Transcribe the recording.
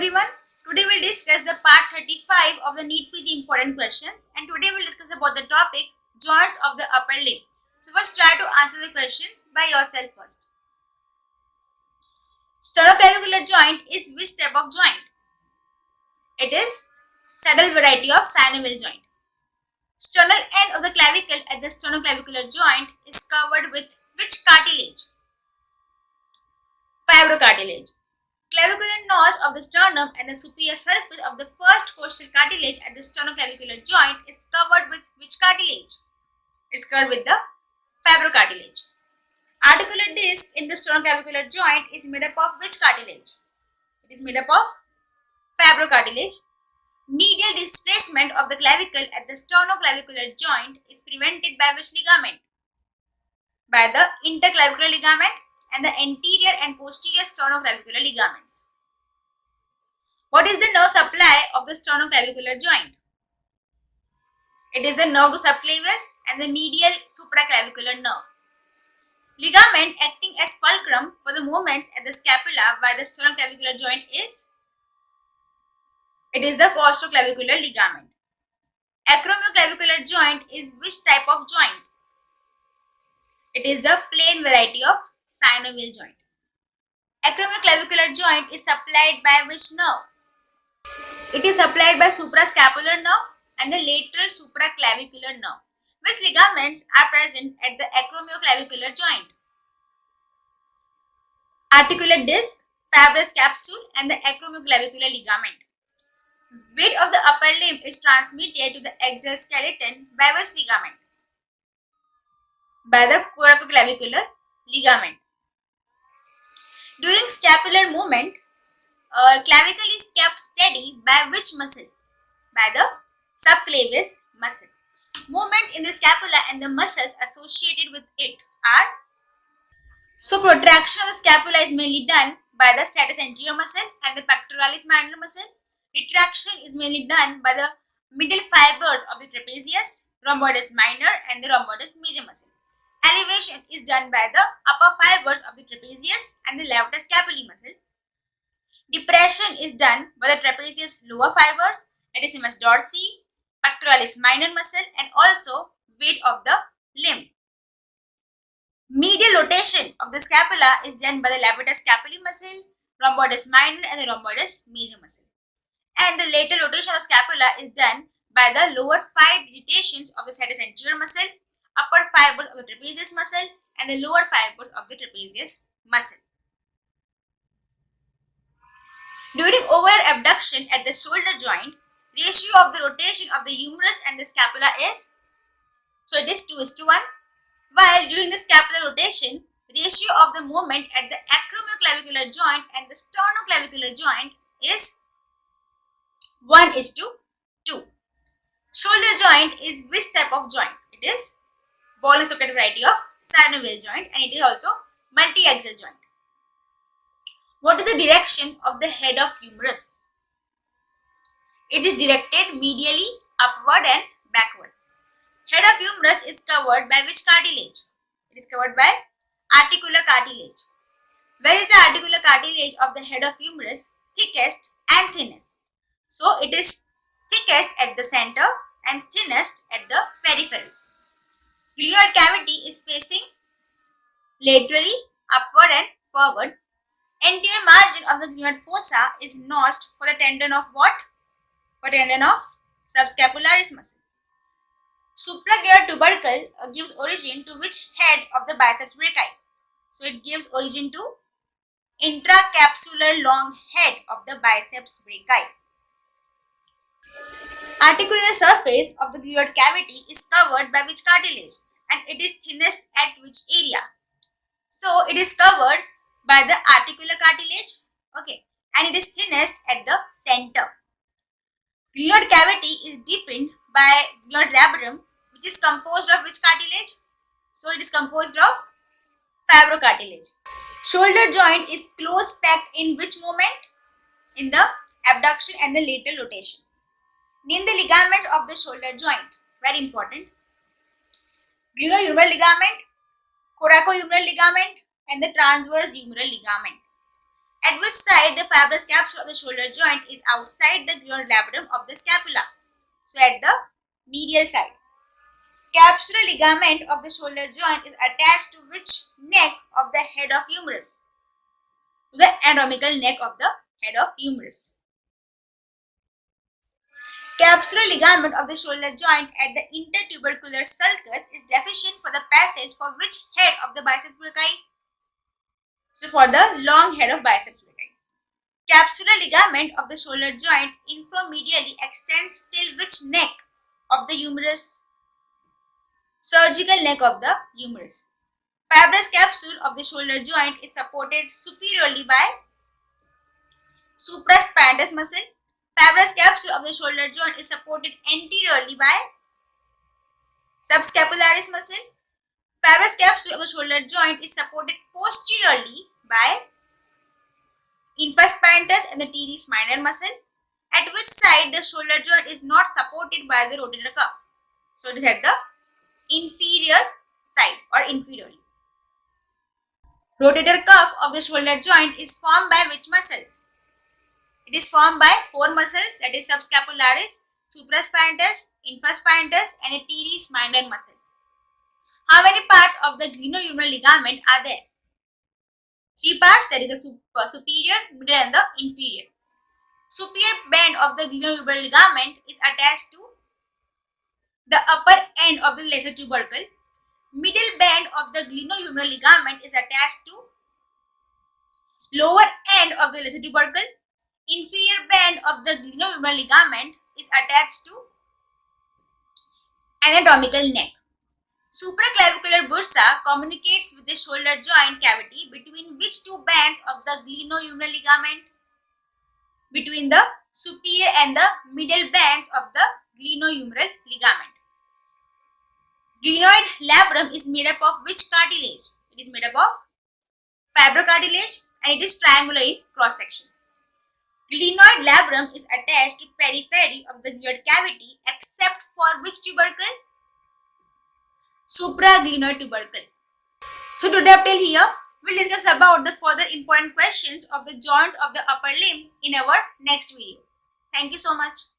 everyone, today we'll discuss the part 35 of the NEET PG important questions, and today we'll discuss about the topic joints of the upper limb. So first try to answer the questions by yourself first. Sternoclavicular joint is which type of joint? It is saddle variety of synovial joint. Sternal end of the clavicle at the sternoclavicular joint is covered with which cartilage? Fibrocartilage. Clavicular notch of the sternum and the superior surface of the first costal cartilage at the sternoclavicular joint is covered with which cartilage? It's covered with the fibrocartilage. Articular disc in the sternoclavicular joint is made up of which cartilage? It is made up of fibrocartilage. Medial displacement of the clavicle at the sternoclavicular joint is prevented by which ligament? By the interclavicular ligament and the anterior and posterior sternoclavicular ligaments. What is the nerve supply of the sternoclavicular joint? It is the nerve to subclavius and the medial supraclavicular nerve. Ligament acting as fulcrum for the movements at the scapula by the sternoclavicular joint is? It is the costoclavicular ligament. Acromioclavicular joint is which type of joint? It is the plain variety of synovial joint. Acromioclavicular joint is supplied by which nerve? It is supplied by suprascapular nerve and the lateral supraclavicular nerve. Which ligaments are present at the acromioclavicular joint? Articular disc, fibrous capsule and the acromioclavicular ligament. Weight of the upper limb is transmitted to the axial skeleton by which ligament? By the coracoclavicular ligament. During scapular movement, clavicle is kept steady by which muscle? By the subclavius muscle. Movements in the scapula and the muscles associated with it are? So protraction of the scapula is mainly done by the status anterior muscle and the pectoralis minor muscle. Retraction is mainly done by the middle fibers of the trapezius, rhomboides minor and the rhomboides major muscle. Elevation is done by the upper fibers of the trapezius and the levator scapulae muscle. Depression is done by the trapezius lower fibers, latissimus dorsi, pectoralis minor muscle and also weight of the limb. Medial rotation of the scapula is done by the levator scapulae muscle, rhomboides minor and the rhomboides major muscle. And the lateral rotation of the scapula is done by the lower 5 digitations of the status anterior muscle, upper fibers of the trapezius muscle and the lower fibers of the trapezius muscle. During overhead abduction at the shoulder joint, ratio of the rotation of the humerus and the scapula is? So it is 2:1. While during the scapular rotation, ratio of the movement at the acromioclavicular joint and the sternoclavicular joint is 1:2. Shoulder joint is which type of joint? It is ball and socket variety of synovial joint and it is also multi-axial joint. What is the direction of the head of humerus? It is directed medially, upward and backward. Head of humerus is covered by which cartilage? It is covered by articular cartilage. Where is the articular cartilage of the head of humerus thickest and thinnest? So it is thickest at the center and thinnest at the peripheral. Glenoid cavity is facing laterally, upward and forward. Anterior margin of the glenoid fossa is notched for the tendon of what? For tendon of subscapularis muscle. Supraglenoid tubercle gives origin to which head of the biceps brachii? So it gives origin to intracapsular long head of the biceps brachii. Articular surface of the glenoid cavity is covered by which cartilage and it is thinnest at which area? So it is covered by the articular cartilage, okay, and it is thinnest at the center. Glenoid cavity is deepened by glenoid rhabdoid, which is composed of which cartilage? So it is composed of fibrocartilage. Shoulder joint is close packed in which movement? In the abduction and the lateral rotation. Name the ligaments of the shoulder joint. Very important. Glenohumeral ligament, coracohumeral ligament and the transverse humeral ligament. At which side the fibrous capsule of the shoulder joint is outside the glenoid labrum of the scapula. So at the medial side. Capsular ligament of the shoulder joint is attached to which neck of the head of humerus? To the anatomical neck of the head of humerus. Capsular ligament of the shoulder joint at the intertubercular sulcus is deficient for the passage for which head of the biceps brachii? So for the long head of biceps brachii. Capsular ligament of the shoulder joint inframedially extends till which neck of the humerus? Surgical neck of the humerus. Fibrous capsule of the shoulder joint is supported superiorly by supraspinatus muscle. Fibrous capsule of the shoulder joint is supported anteriorly by subscapularis muscle. Fibrous capsule of the shoulder joint is supported posteriorly by infraspinatus and the teres minor muscle. At which side the shoulder joint is not supported by the rotator cuff? So it is at the inferior side or inferiorly. Rotator cuff of the shoulder joint is formed by which muscles? It is formed by four muscles, that is subscapularis, supraspinatus, infraspinatus and the teres minor muscle. How many parts of the glenohumeral ligament are there? Three parts, that is the superior, middle and the inferior. Superior band of the glenohumeral ligament is attached to the upper end of the lesser tubercle. Middle band of the glenohumeral ligament is attached to lower end of the lesser tubercle. Inferior band of the glenohumeral ligament is attached to anatomical neck. Supraclavicular bursa communicates with the shoulder joint cavity between which two bands of the glenohumeral ligament? Between the superior and the middle bands of the glenohumeral ligament. Glenoid labrum is made up of which cartilage? It is made up of fibrocartilage and it is triangular in cross section. Glenoid labrum is attached to periphery of the glenoid cavity except for which tubercle? Supraglenoid tubercle. So today up till here, we'll discuss about the further important questions of the joints of the upper limb in our next video. Thank you so much.